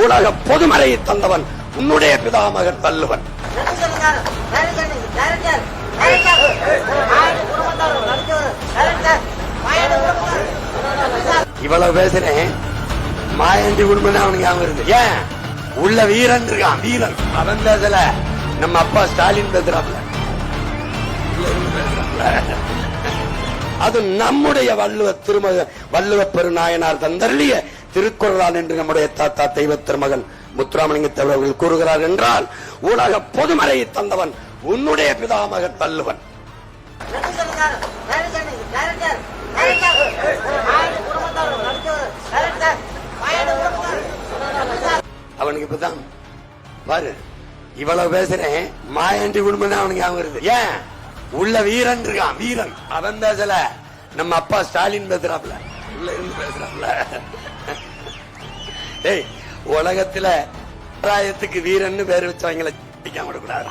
உலக பொதுமறையை தந்தவன் உன்னுடைய பிதாமகன் வள்ளுவன். இவ்வளவு பேசுறேன், மாயாண்டி குடும்பம் அவனுக்கு ஞாபகம் இருக்கு. ஏன் உள்ள வீரன் இருக்கான், வீரன். அவன் பேசல, நம்ம அப்பா ஸ்டாலின் பேசுறாப்ல. அது நம்முடைய வள்ளுவ பெருநாயனார் தந்தருளிய திருக்குறளான் என்று நம்முடைய தாத்தா தெய்வ திருமகன் முத்துராமலிங்க தேவர்கள் கூறுகிறார் என்றால், உலக பொதுமறையை தந்தவன் உன்னுடைய பிதாமகன் வள்ளுவன். அவனுக்கு இப்பதான் பாரு, இவ்வளவு பேசுறேன், மாயாண்டி குடும்பம் தான் அவனுக்கு ஞாபகம் இருக்கு. ஏன் உள்ள வீரன் இருக்கான், வீரன். அவன் பேசல, நம்ம அப்பா ஸ்டாலின் பேசுறாப்ல, உள்ள இருந்து பேசுறாப்ல. உலகத்துல ராயத்துக்கு வீரன்னு பேர் வச்சவங்களை கூடாது.